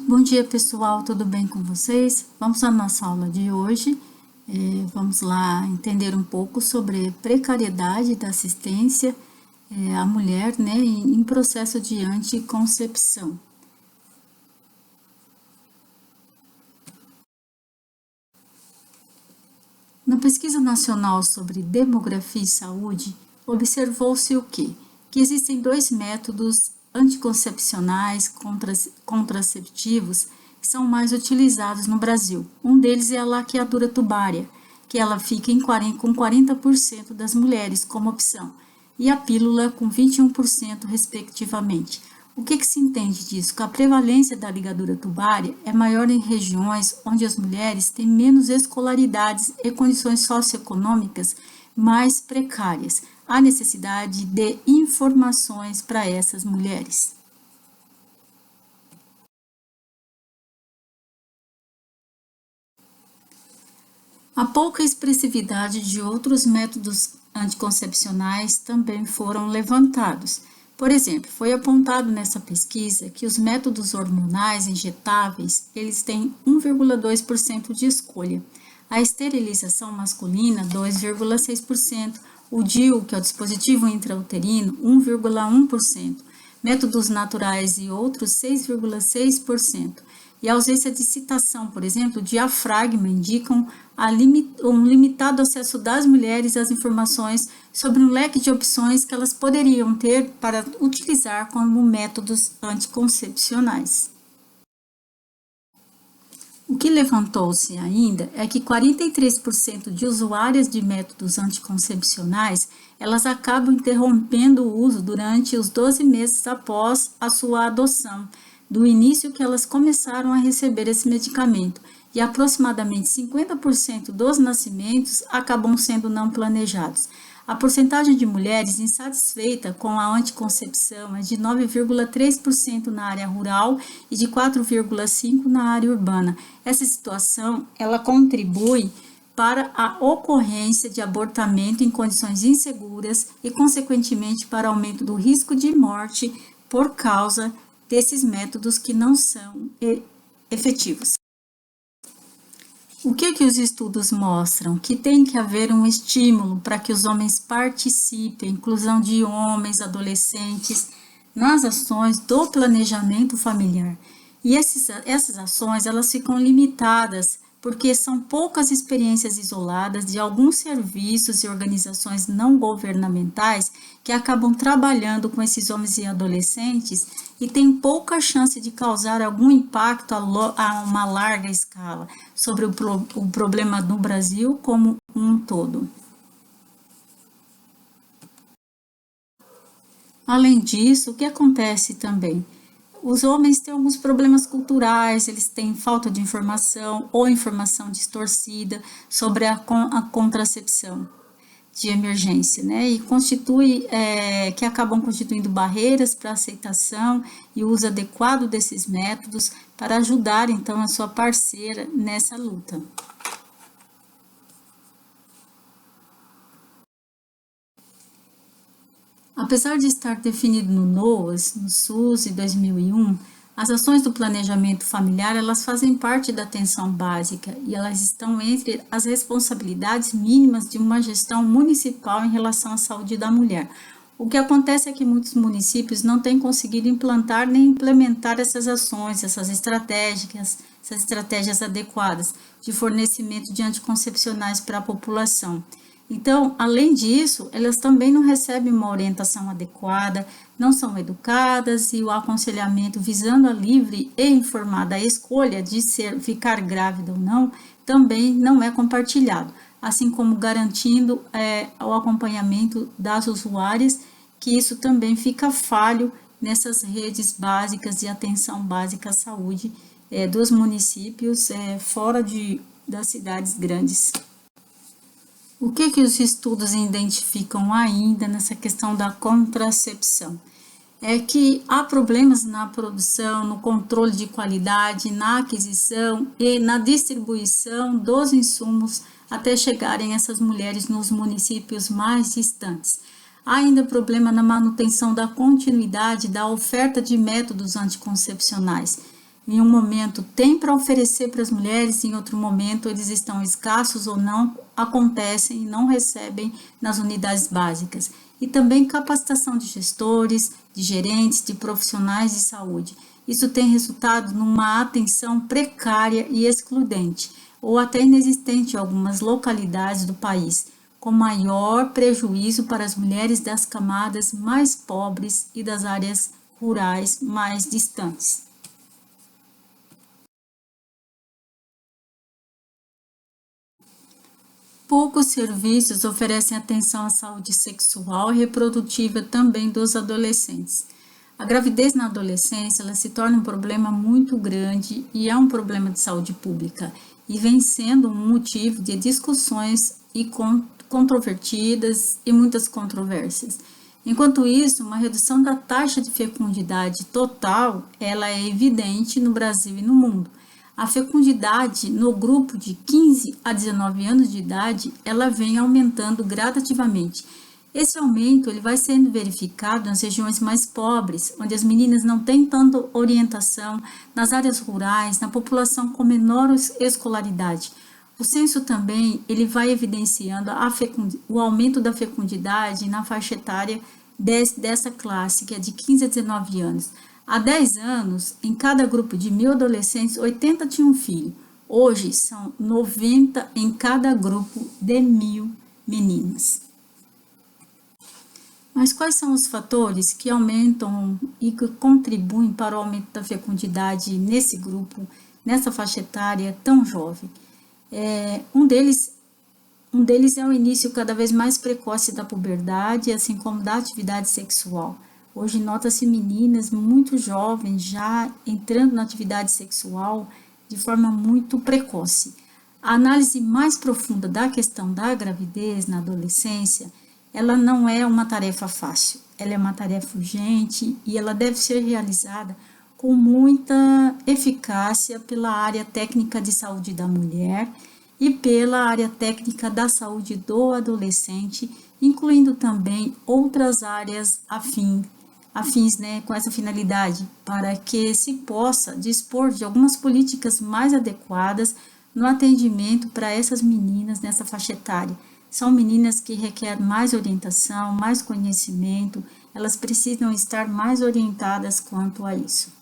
Bom dia, pessoal, tudo bem com vocês? Vamos à nossa aula de hoje. Vamos lá entender um pouco sobre precariedade da assistência à mulher, né, em processo de anticoncepção. Na pesquisa nacional sobre demografia e saúde, observou-se o quê? Que existem dois métodos anticoncepcionais contraceptivos que são mais utilizados no Brasil. Um deles é a laqueadura tubária, que ela fica com 40% das mulheres como opção, e a pílula com 21% respectivamente. O que se entende disso? Que a prevalência da ligadura tubária é maior em regiões onde as mulheres têm menos escolaridades e condições socioeconômicas mais precárias. Há necessidade de informações para essas mulheres. A pouca expressividade de outros métodos anticoncepcionais também foram levantados. Por exemplo, foi apontado nessa pesquisa que os métodos hormonais injetáveis, eles têm 1,2% de escolha. A esterilização masculina, 2,6%. O DIU, que é o dispositivo intrauterino, 1,1%. Métodos naturais e outros, 6,6%. E a ausência de citação, por exemplo, diafragma, indicam um limitado acesso das mulheres às informações sobre um leque de opções que elas poderiam ter para utilizar como métodos anticoncepcionais. O que levantou-se ainda é que 43% de usuárias de métodos anticoncepcionais, elas acabam interrompendo o uso durante os 12 meses após a sua adoção, do início que elas começaram a receber esse medicamento, e aproximadamente 50% dos nascimentos acabam sendo não planejados. A porcentagem de mulheres insatisfeitas com a anticoncepção é de 9,3% na área rural e de 4,5% na área urbana. Essa situação, ela contribui para a ocorrência de abortamento em condições inseguras e, consequentemente, para aumento do risco de morte por causa desses métodos que não são efetivos. O que os estudos mostram? Que tem que haver um estímulo para que os homens participem, inclusão de homens, adolescentes, nas ações do planejamento familiar. E essas ações, elas ficam limitadas porque são poucas experiências isoladas de alguns serviços e organizações não governamentais que acabam trabalhando com esses homens e adolescentes e tem pouca chance de causar algum impacto a uma larga escala sobre o problema no Brasil como um todo. Além disso, o que acontece também? Os homens têm alguns problemas culturais, eles têm falta de informação ou informação distorcida sobre a contracepção de emergência, né? E que acabam constituindo barreiras para a aceitação e uso adequado desses métodos para ajudar, então, a sua parceira nessa luta. Apesar de estar definido no NOAS, no SUS, em 2001, as ações do planejamento familiar, elas fazem parte da atenção básica e elas estão entre as responsabilidades mínimas de uma gestão municipal em relação à saúde da mulher. O que acontece é que muitos municípios não têm conseguido implantar nem implementar essas ações, essas estratégias adequadas de fornecimento de anticoncepcionais para a população. Então, além disso, elas também não recebem uma orientação adequada, não são educadas e o aconselhamento visando a livre e informada escolha de ficar grávida ou não, também não é compartilhado, assim como garantindo o acompanhamento das usuárias, que isso também fica falho nessas redes básicas de atenção básica à saúde dos municípios fora das cidades grandes. O que os estudos identificam ainda nessa questão da contracepção? É que há problemas na produção, no controle de qualidade, na aquisição e na distribuição dos insumos até chegarem essas mulheres nos municípios mais distantes. Há ainda problema na manutenção da continuidade da oferta de métodos anticoncepcionais. em um momento tem para oferecer para as mulheres, em outro momento eles estão escassos ou não acontecem e não recebem nas unidades básicas. E também capacitação de gestores, de gerentes, de profissionais de saúde. Isso tem resultado numa atenção precária e excludente, ou até inexistente em algumas localidades do país, com maior prejuízo para as mulheres das camadas mais pobres e das áreas rurais mais distantes. Poucos serviços oferecem atenção à saúde sexual e reprodutiva também dos adolescentes. A gravidez na adolescência ela se torna um problema muito grande e é um problema de saúde pública e vem sendo um motivo de discussões e controvertidas e muitas controvérsias. Enquanto isso, uma redução da taxa de fecundidade total ela é evidente no Brasil e no mundo. A fecundidade no grupo de 15 a 19 anos de idade, ela vem aumentando gradativamente. Esse aumento ele vai sendo verificado nas regiões mais pobres, onde as meninas não têm tanta orientação, nas áreas rurais, na população com menor escolaridade. O censo também ele vai evidenciando o aumento da fecundidade na faixa etária dessa classe, que é de 15 a 19 anos. Há 10 anos, em cada grupo de 1.000 adolescentes, 80 tinham filho. Hoje, são 90 em cada grupo de 1.000 meninas. Mas quais são os fatores que aumentam e que contribuem para o aumento da fecundidade nesse grupo, nessa faixa etária tão jovem? Um deles é o início cada vez mais precoce da puberdade, assim como da atividade sexual. Hoje nota-se meninas muito jovens já entrando na atividade sexual de forma muito precoce. A análise mais profunda da questão da gravidez na adolescência, ela não é uma tarefa fácil, ela é uma tarefa urgente e ela deve ser realizada com muita eficácia pela área técnica de saúde da mulher e pela área técnica da saúde do adolescente, incluindo também outras áreas afins, com essa finalidade, para que se possa dispor de algumas políticas mais adequadas no atendimento para essas meninas nessa faixa etária. São meninas que requerem mais orientação, mais conhecimento, elas precisam estar mais orientadas quanto a isso.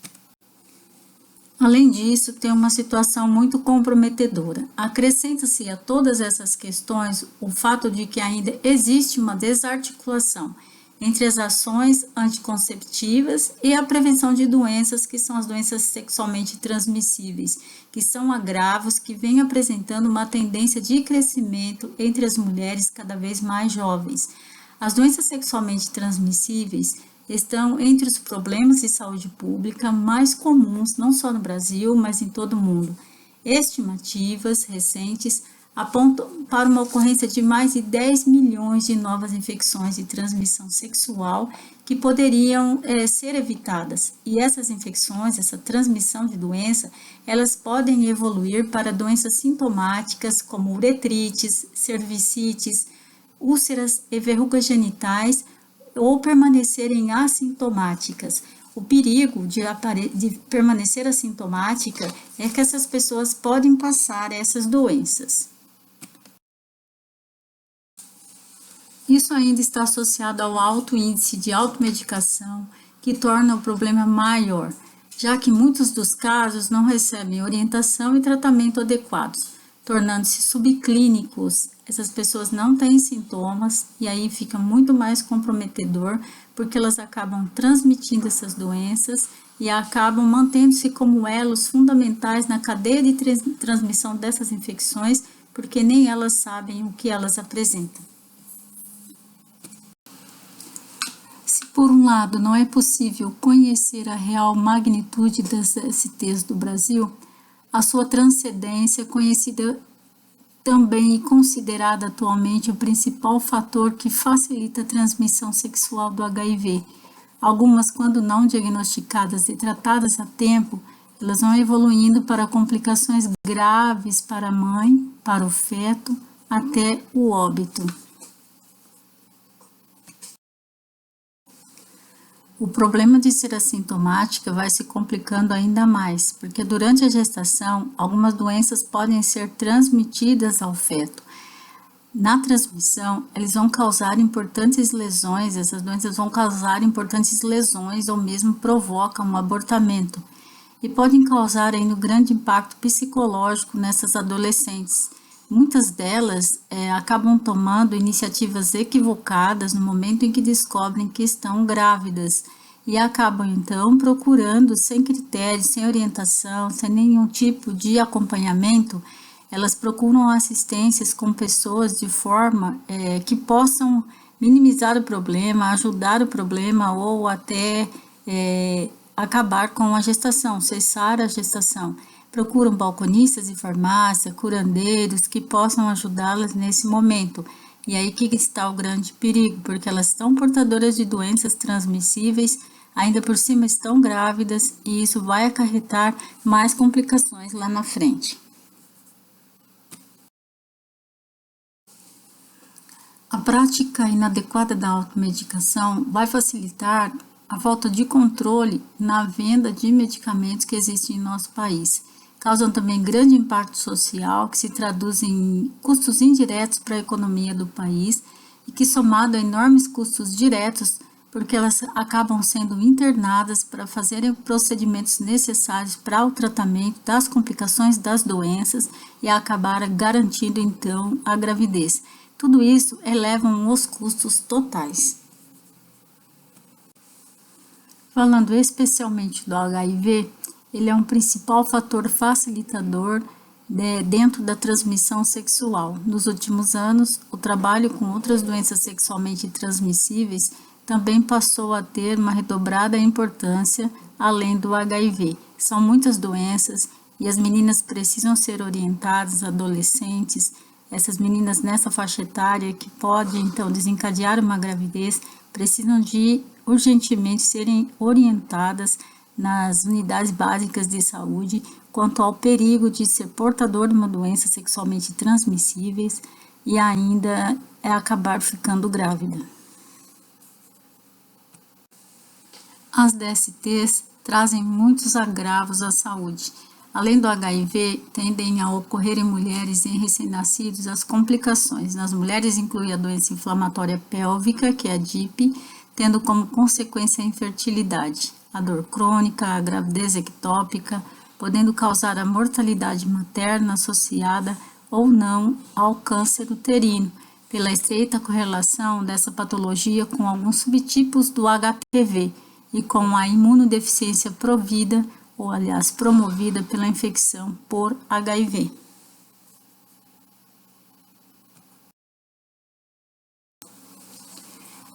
Além disso, tem uma situação muito comprometedora. Acrescenta-se a todas essas questões o fato de que ainda existe uma desarticulação entre as ações anticonceptivas e a prevenção de doenças que são as doenças sexualmente transmissíveis, que são agravos que vêm apresentando uma tendência de crescimento entre as mulheres cada vez mais jovens. As doenças sexualmente transmissíveis estão entre os problemas de saúde pública mais comuns, não só no Brasil, mas em todo o mundo. Estimativas recentes apontam para uma ocorrência de mais de 10 milhões de novas infecções de transmissão sexual que poderiam ser evitadas. E essas infecções, essa transmissão de doença, elas podem evoluir para doenças sintomáticas como uretrites, cervicites, úlceras e verrugas genitais ou permanecerem assintomáticas. O perigo de permanecer assintomática é que essas pessoas podem passar essas doenças. Isso ainda está associado ao alto índice de automedicação, que torna o problema maior, já que muitos dos casos não recebem orientação e tratamento adequados, tornando-se subclínicos. Essas pessoas não têm sintomas e aí fica muito mais comprometedor, porque elas acabam transmitindo essas doenças e acabam mantendo-se como elos fundamentais na cadeia de transmissão dessas infecções, porque nem elas sabem o que elas apresentam. Se por um lado não é possível conhecer a real magnitude das STs do Brasil, a sua transcendência conhecida também e considerada atualmente o principal fator que facilita a transmissão sexual do HIV. Algumas, quando não diagnosticadas e tratadas a tempo, elas vão evoluindo para complicações graves para a mãe, para o feto, até o óbito. O problema de ser assintomática vai se complicando ainda mais, porque durante a gestação, algumas doenças podem ser transmitidas ao feto. Na transmissão, eles vão causar importantes lesões, essas doenças vão causar importantes lesões ou mesmo provocam um abortamento e podem causar ainda um grande impacto psicológico nessas adolescentes. Muitas delas acabam tomando iniciativas equivocadas no momento em que descobrem que estão grávidas e acabam então procurando, sem critérios, sem orientação, sem nenhum tipo de acompanhamento, elas procuram assistências com pessoas de forma que possam minimizar o problema, ajudar o problema ou até acabar com a gestação, cessar a gestação. Procuram balconistas de farmácia, curandeiros que possam ajudá-las nesse momento. E aí que está o grande perigo, porque elas estão portadoras de doenças transmissíveis, ainda por cima estão grávidas e isso vai acarretar mais complicações lá na frente. A prática inadequada da automedicação vai facilitar a falta de controle na venda de medicamentos que existem em nosso país. Causam também grande impacto social, que se traduz em custos indiretos para a economia do país e que, somado a enormes custos diretos, porque elas acabam sendo internadas para fazerem procedimentos necessários para o tratamento das complicações das doenças e acabar garantindo, então, a gravidez. Tudo isso elevam os custos totais. Falando especialmente do HIV, ele é um principal fator facilitador dentro da transmissão sexual. Nos últimos anos, o trabalho com outras doenças sexualmente transmissíveis também passou a ter uma redobrada importância além do HIV. São muitas doenças e as meninas precisam ser orientadas, adolescentes, essas meninas nessa faixa etária que pode então desencadear uma gravidez, precisam de urgentemente serem orientadas nas unidades básicas de saúde quanto ao perigo de ser portador de uma doença sexualmente transmissível e ainda acabar ficando grávida. As DSTs trazem muitos agravos à saúde. Além do HIV, tendem a ocorrer em mulheres e em recém-nascidos as complicações. Nas mulheres inclui a doença inflamatória pélvica, que é a DIP, tendo como consequência a infertilidade, a dor crônica, a gravidez ectópica, podendo causar a mortalidade materna associada ou não ao câncer uterino, pela estreita correlação dessa patologia com alguns subtipos do HPV e com a imunodeficiência provida ou, aliás, promovida pela infecção por HIV.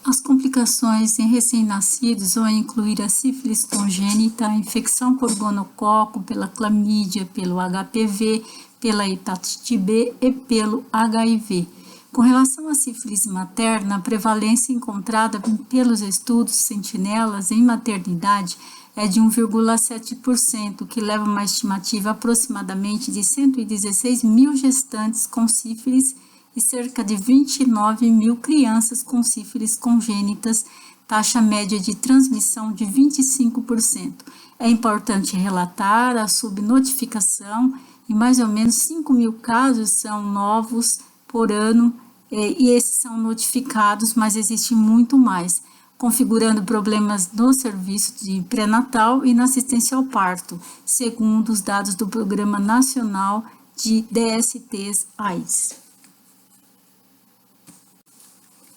As complicações em recém-nascidos vão incluir a sífilis congênita, a infecção por gonococo, pela clamídia, pelo HPV, pela hepatite B e pelo HIV. Com relação à sífilis materna, a prevalência encontrada pelos estudos sentinelas em maternidade é de 1,7%, que leva uma estimativa aproximadamente de 116 mil gestantes com sífilis e cerca de 29 mil crianças com sífilis congênitas, taxa média de transmissão de 25%. É importante relatar a subnotificação e mais ou menos 5 mil casos são novos por ano e esses são notificados, mas existe muito mais, configurando problemas no serviço de pré-natal e na assistência ao parto, segundo os dados do Programa Nacional de DSTs AIDS.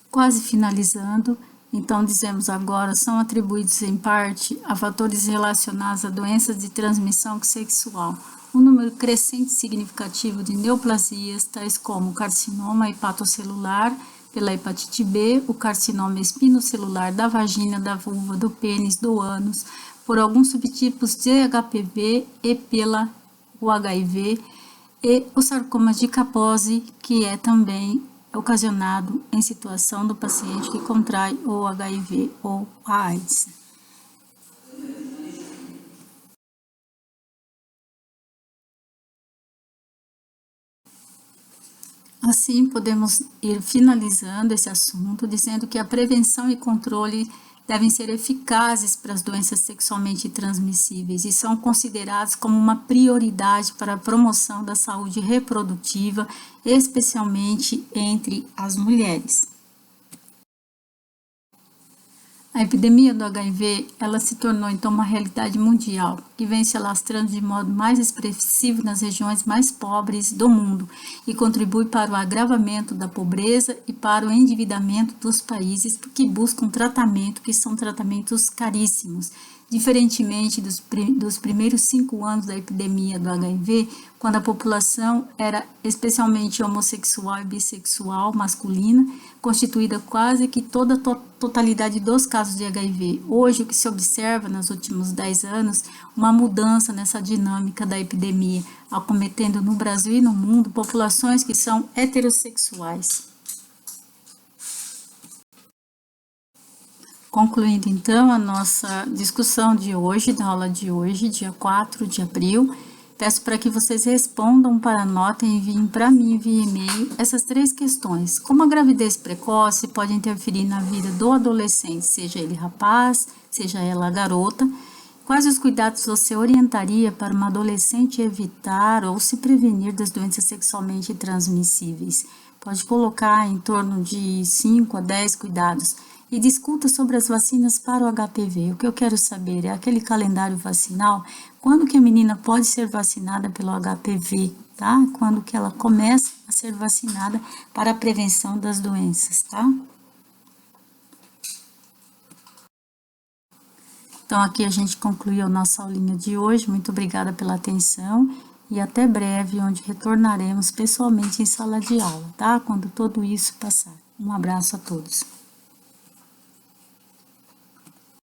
Quase finalizando, então dizemos agora, são atribuídos em parte a fatores relacionados a doenças de transmissão sexual, um número crescente e significativo de neoplasias, tais como o carcinoma hepatocelular, pela hepatite B, o carcinoma espinocelular da vagina, da vulva, do pênis, do ânus, por alguns subtipos de HPV e pela o HIV, e o sarcoma de Kaposi, que é também ocasionado em situação do paciente que contrai o HIV ou a AIDS. Assim, podemos ir finalizando esse assunto, dizendo que a prevenção e controle devem ser eficazes para as doenças sexualmente transmissíveis e são considerados como uma prioridade para a promoção da saúde reprodutiva, especialmente entre as mulheres. A epidemia do HIV, ela se tornou então uma realidade mundial, que vem se alastrando de modo mais expressivo nas regiões mais pobres do mundo e contribui para o agravamento da pobreza e para o endividamento dos países que buscam tratamento, que são tratamentos caríssimos. Diferentemente dos primeiros 5 anos da epidemia do HIV, quando a população era especialmente homossexual e bissexual masculina, constituída quase que toda a totalidade dos casos de HIV. Hoje, o que se observa nos últimos 10 anos, uma mudança nessa dinâmica da epidemia, acometendo no Brasil e no mundo populações que são heterossexuais. Concluindo então a nossa discussão de hoje, da aula de hoje, dia 4 de abril, peço para que vocês respondam para a nota e enviem para mim via e-mail essas 3 questões. Como a gravidez precoce pode interferir na vida do adolescente, seja ele rapaz, seja ela garota? Quais os cuidados você orientaria para uma adolescente evitar ou se prevenir das doenças sexualmente transmissíveis? Pode colocar em torno de 5 a 10 cuidados. E discuta sobre as vacinas para o HPV. O que eu quero saber é aquele calendário vacinal, quando que a menina pode ser vacinada pelo HPV, tá? Quando que ela começa a ser vacinada para a prevenção das doenças, tá? Então, aqui a gente concluiu a nossa aulinha de hoje. Muito obrigada pela atenção e até breve, onde retornaremos pessoalmente em sala de aula, tá? Quando tudo isso passar. Um abraço a todos.